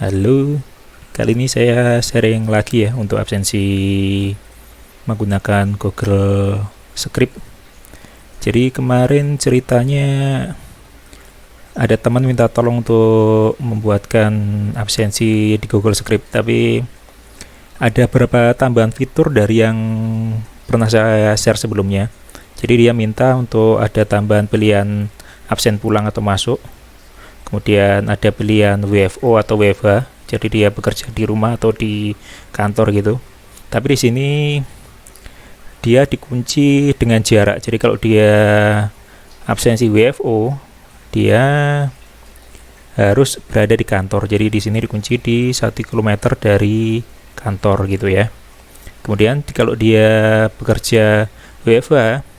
Halo, kali ini saya sharing lagi ya untuk absensi menggunakan Google Script. Jadi kemarin ceritanya ada teman minta tolong untuk membuatkan absensi di Google Script, tapi ada beberapa tambahan fitur dari yang pernah saya share sebelumnya. Jadi dia minta untuk ada tambahan pilihan absen pulang atau masuk. Kemudian ada pilihan WFO atau WFH, jadi dia bekerja di rumah atau di kantor gitu. Tapi di sini dia dikunci dengan jarak. Jadi kalau dia absensi WFO, dia harus berada di kantor. Jadi di sini dikunci di 1 km dari kantor gitu ya. Kemudian kalau dia bekerja WFH,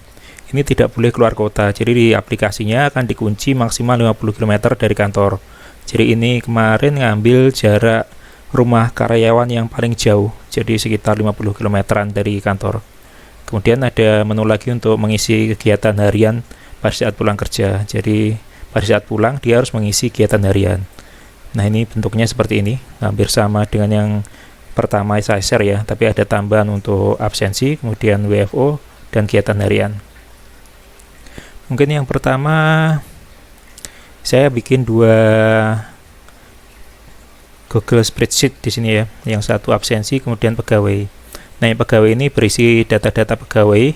ini tidak boleh keluar kota, jadi di aplikasinya akan dikunci maksimal 50 km dari kantor. Jadi ini kemarin ngambil jarak rumah karyawan yang paling jauh, jadi sekitar 50 km dari kantor. Kemudian ada menu lagi untuk mengisi kegiatan harian pada saat pulang kerja. Jadi pada saat pulang dia harus mengisi kegiatan harian. Nah ini bentuknya seperti ini, hampir sama dengan yang pertama saya share ya, tapi ada tambahan untuk absensi, kemudian WFO, dan kegiatan harian. Mungkin yang pertama saya bikin dua Google Spreadsheet di sini ya. Yang satu absensi, kemudian pegawai. Nah, yang pegawai ini berisi data-data pegawai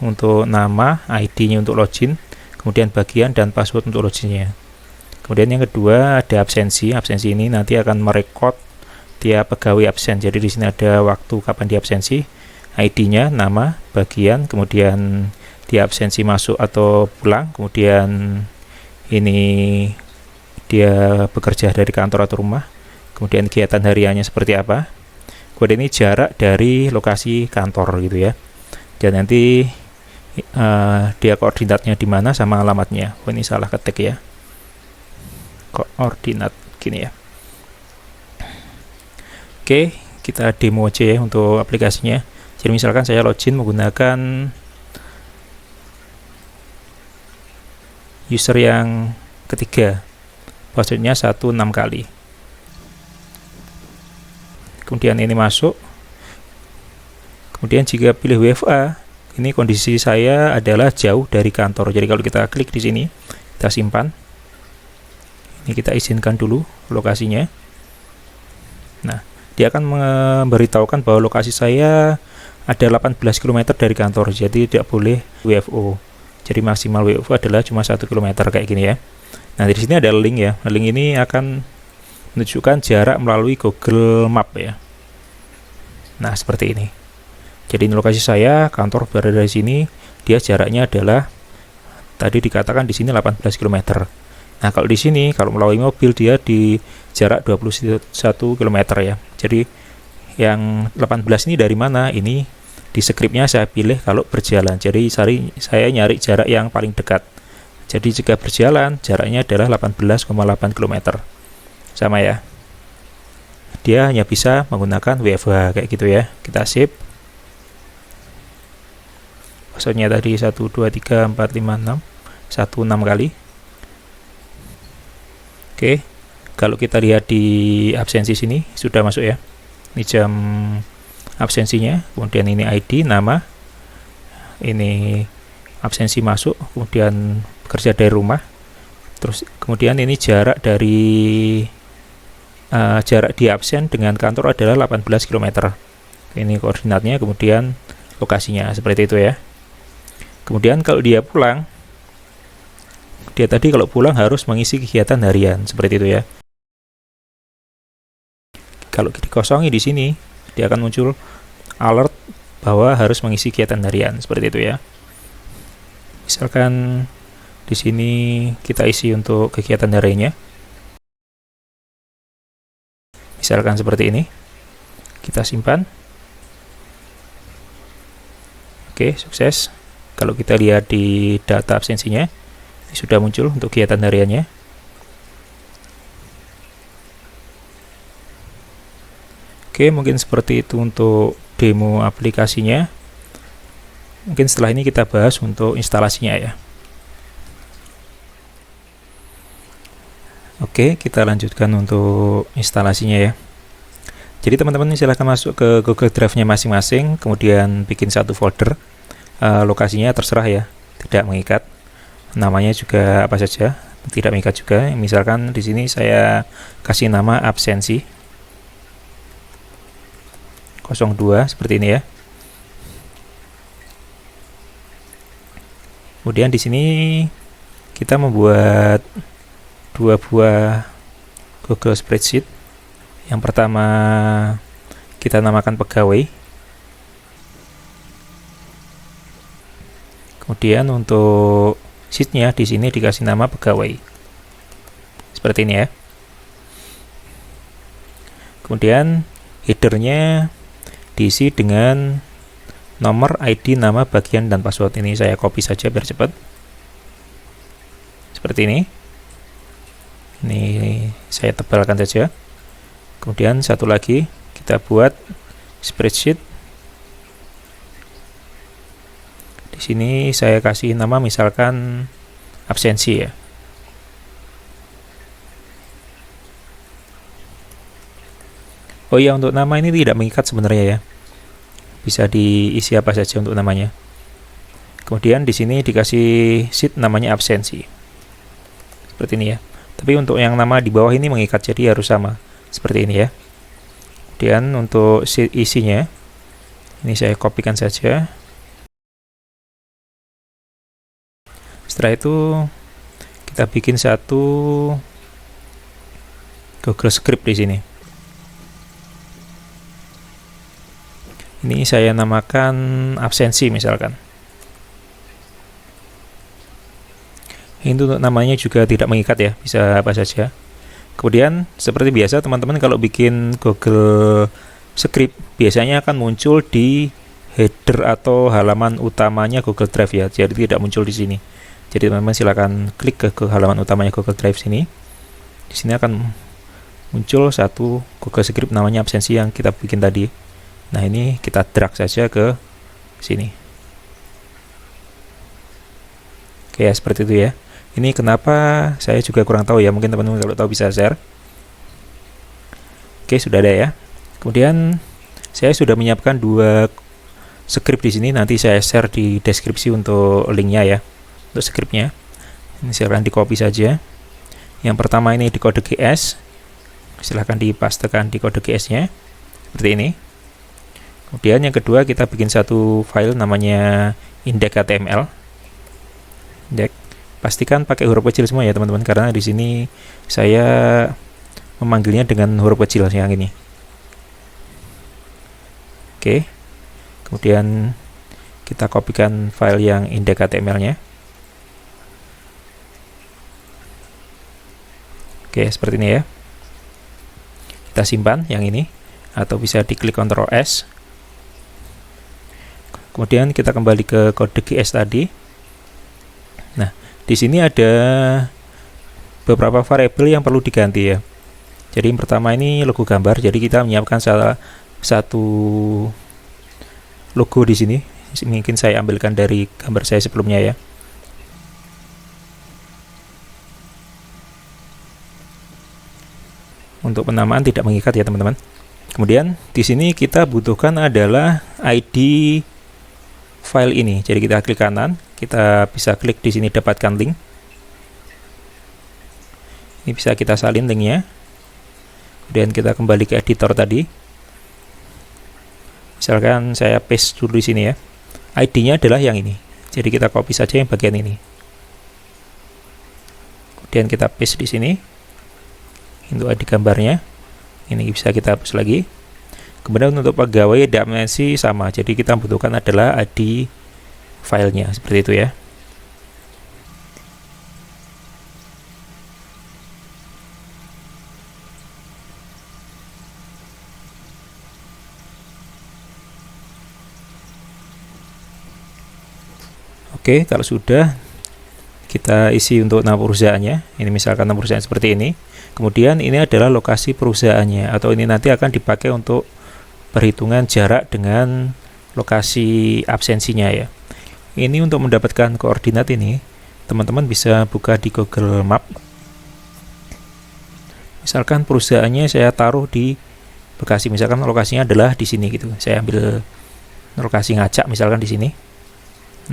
untuk nama, ID-nya untuk login, kemudian bagian dan password untuk loginnya. Kemudian yang kedua ada absensi. Absensi ini nanti akan merekod tiap pegawai absen. Jadi di sini ada waktu kapan dia absensi, ID-nya, nama, bagian, kemudian dia absensi masuk atau pulang, kemudian ini dia bekerja dari kantor atau rumah, kemudian kegiatan hariannya seperti apa, kemudian ini jarak dari lokasi kantor gitu ya, dan nanti dia koordinatnya di mana sama alamatnya. Oh, ini salah ketik ya, koordinat gini ya. Oke, kita demo aja ya untuk aplikasinya. Jadi misalkan saya login menggunakan user yang ketiga, passwordnya 16 kali. Kemudian ini masuk. Kemudian jika pilih WFA, ini kondisi saya adalah jauh dari kantor. Jadi kalau kita klik di sini, kita simpan. Ini kita izinkan dulu lokasinya. Nah, dia akan memberitahukan bahwa lokasi saya ada 18 km dari kantor, jadi tidak boleh WFO. Jadi maksimal WFO adalah cuma 1 km kayak gini ya. Nah, di sini ada link ya. Link ini akan menunjukkan jarak melalui Google Map ya. Nah, seperti ini. Jadi ini lokasi saya, kantor berada di sini. Dia jaraknya adalah tadi dikatakan di sini 18 km. Nah, kalau di sini kalau melalui mobil dia di jarak 21 km ya. Jadi yang 18 ini dari mana? Ini di scriptnya saya pilih kalau berjalan, jadi saya nyari jarak yang paling dekat. Jadi jika berjalan jaraknya adalah 18,8 km, sama ya. Dia hanya bisa menggunakan WFH kayak gitu ya. Kita save. Maksudnya tadi 1 2 3 4 5 6 16 kali. Oke, kalau kita lihat di absensi sini sudah masuk ya. Ini jam absensinya, kemudian ini ID, nama, ini absensi masuk, kemudian bekerja dari rumah, terus kemudian ini jarak dari jarak di absen dengan kantor adalah 18 km. Ini koordinatnya, kemudian lokasinya seperti itu ya. Kemudian kalau dia pulang, dia tadi kalau pulang harus mengisi kegiatan harian seperti itu ya. Kalau dikosongi di sini, dia akan muncul alert bahwa harus mengisi kegiatan harian seperti itu ya. Misalkan di sini kita isi untuk kegiatan hariannya. Misalkan seperti ini. Kita simpan. Oke, sukses. Kalau kita lihat di data absensinya, ini sudah muncul untuk kegiatan hariannya. Oke, mungkin seperti itu untuk demo aplikasinya. Mungkin setelah ini kita bahas untuk instalasinya ya. Oke. Oke, kita lanjutkan untuk instalasinya ya. Jadi teman-teman silahkan masuk ke Google Drive-nya masing-masing, kemudian bikin satu folder. Lokasinya terserah ya, tidak mengikat. Namanya juga apa saja, tidak mengikat juga. Misalkan di sini saya kasih nama absensi 02 seperti ini ya. Kemudian di sini kita membuat dua buah Google Spreadsheet. Yang pertama kita namakan pegawai. Kemudian untuk sheet-nya di sini dikasih nama pegawai. Seperti ini ya. Kemudian header-nya diisi dengan nomor, ID, nama, bagian, dan password. Ini saya copy saja biar cepat. Seperti ini. Ini saya tebalkan saja. Kemudian satu lagi kita buat spreadsheet. Di sini saya kasih nama misalkan absensi ya. Oh ya, untuk nama ini tidak mengikat sebenarnya ya. Bisa diisi apa saja untuk namanya. Kemudian di sini dikasih sheet namanya absensi. Seperti ini ya. Tapi untuk yang nama di bawah ini mengikat, jadi harus sama. Seperti ini ya. Kemudian untuk isinya ini saya kopikan saja. Setelah itu kita bikin satu Google Script di sini. Ini saya namakan absensi misalkan. Ini untuk namanya juga tidak mengikat ya, bisa apa saja. Kemudian seperti biasa teman-teman kalau bikin Google Script biasanya akan muncul di header atau halaman utamanya Google Drive ya, jadi tidak muncul di sini. Jadi teman-teman silakan klik ke halaman utamanya Google Drive sini. Di sini akan muncul satu Google Script namanya absensi yang kita bikin tadi. Nah, ini kita drag saja ke sini. Oke ya, seperti itu ya. Ini kenapa saya juga kurang tahu ya, mungkin teman-teman kalau tahu bisa share. Oke, sudah ada ya. Kemudian saya sudah menyiapkan dua script di sini, nanti saya share di deskripsi untuk linknya ya, untuk scriptnya. Ini silahkan di copy saja. Yang pertama ini di kode GS, silahkan dipastekan di kode GS-nya seperti ini. Kemudian yang kedua kita bikin satu file namanya index.html. Index. Pastikan pakai huruf kecil semua ya teman-teman, karena di sini saya memanggilnya dengan huruf kecil yang ini. Oke. Kemudian kita kopikan file yang index.html-nya. Oke, seperti ini ya. Kita simpan yang ini, atau bisa diklik Ctrl S. Kemudian kita kembali ke kode GS tadi. Nah, di sini ada beberapa variabel yang perlu diganti ya. Jadi yang pertama ini logo gambar. Jadi kita menyiapkan salah satu logo di sini. Mungkin saya ambilkan dari gambar saya sebelumnya ya. Untuk penamaan tidak mengikat ya teman-teman. Kemudian di sini kita butuhkan adalah ID file ini. Jadi kita klik kanan, kita bisa klik di sini dapatkan link. Ini bisa kita salin linknya. Kemudian kita kembali ke editor tadi. Misalkan saya paste dulu di sini ya. ID-nya adalah yang ini. Jadi kita copy saja yang bagian ini. Kemudian kita paste di sini. Untuk ID gambarnya. Ini bisa kita hapus lagi. Kemudian untuk pegawai dimensi sama, jadi kita butuhkan adalah ID filenya, seperti itu ya. Oke, kalau sudah kita isi untuk nama perusahaannya. Ini misalkan nama perusahaan seperti ini. Kemudian ini adalah lokasi perusahaannya, atau ini nanti akan dipakai untuk perhitungan jarak dengan lokasi absensinya ya. Ini untuk mendapatkan koordinat ini, teman-teman bisa buka di Google Map. Misalkan perusahaannya saya taruh di Bekasi, misalkan lokasinya adalah di sini gitu. Saya ambil lokasi ngacak misalkan di sini.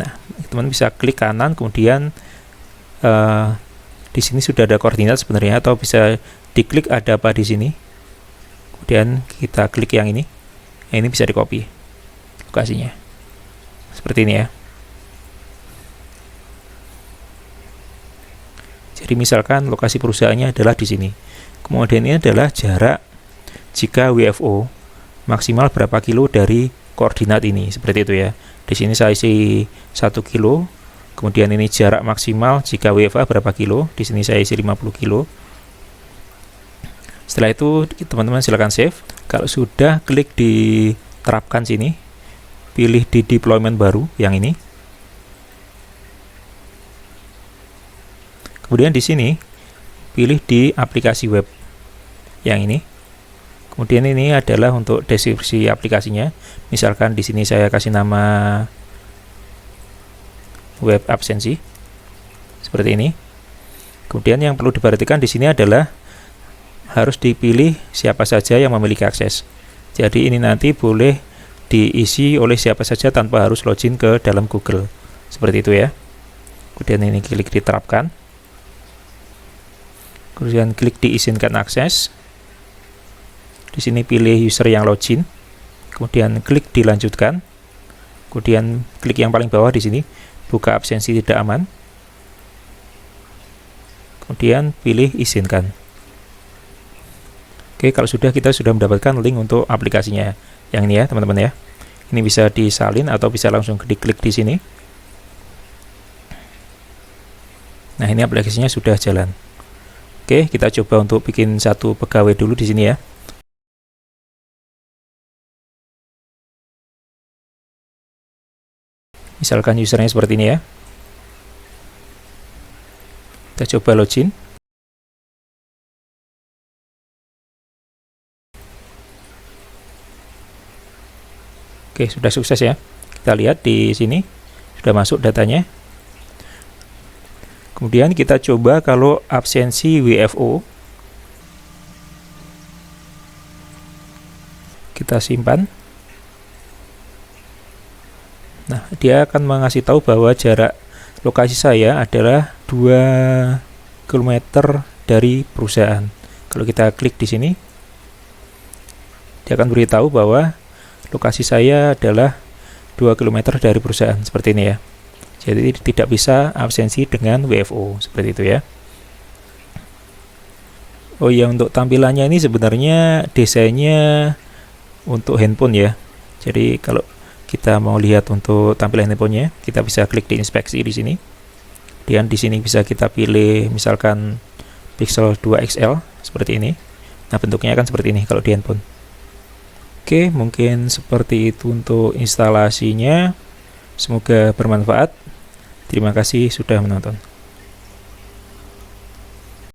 Nah, teman bisa klik kanan, kemudian di sini sudah ada koordinat sebenarnya, atau bisa diklik ada apa di sini. Kemudian kita klik yang ini. Nah, ini bisa di-copy lokasinya. Seperti ini ya. Jadi misalkan lokasi perusahaannya adalah di sini. Kemudian ini adalah jarak jika WFO maksimal berapa kilo dari koordinat ini, seperti itu ya. Di sini saya isi 1 kilo. Kemudian ini jarak maksimal jika WFA berapa kilo. Di sini saya isi 50 kilo. Setelah itu teman-teman silakan save. Kalau sudah, klik di terapkan sini. Pilih di deployment baru yang ini. Kemudian di sini pilih di aplikasi web yang ini. Kemudian ini adalah untuk deskripsi aplikasinya. Misalkan di sini saya kasih nama web absensi seperti ini. Kemudian yang perlu diperhatikan di sini adalah harus dipilih siapa saja yang memiliki akses. Jadi ini nanti boleh diisi oleh siapa saja tanpa harus login ke dalam Google. Seperti itu ya. Kemudian ini klik diterapkan. Kemudian klik diizinkan akses. Di sini pilih user yang login, kemudian klik dilanjutkan, kemudian klik yang paling bawah di sini, buka absensi tidak aman, kemudian pilih izinkan. Oke, kalau sudah, kita sudah mendapatkan link untuk aplikasinya yang ini ya teman-teman ya. Ini bisa disalin atau bisa langsung diklik di sini. Nah, ini aplikasinya sudah jalan. Oke, kita coba untuk bikin satu pegawai dulu di sini ya. Misalkan usernya seperti ini ya. Kita coba login. Oke, sudah sukses ya. Kita lihat di sini sudah masuk datanya. Kemudian kita coba kalau absensi WFO. Kita simpan. Nah, dia akan mengasih tahu bahwa jarak lokasi saya adalah 2 km dari perusahaan. Kalau kita klik di sini, dia akan beritahu bahwa lokasi saya adalah 2 km dari perusahaan, seperti ini ya. Jadi tidak bisa absensi dengan WFO, seperti itu ya. Oh ya, untuk tampilannya ini sebenarnya desainnya untuk handphone ya. Jadi kalau kita mau lihat untuk tampilan handphonenya, kita bisa klik di inspeksi di sini. Dan di sini bisa kita pilih misalkan Pixel 2 XL seperti ini. Nah, bentuknya akan seperti ini kalau di handphone. Oke, mungkin seperti itu untuk instalasinya. Semoga bermanfaat. Terima kasih sudah menonton.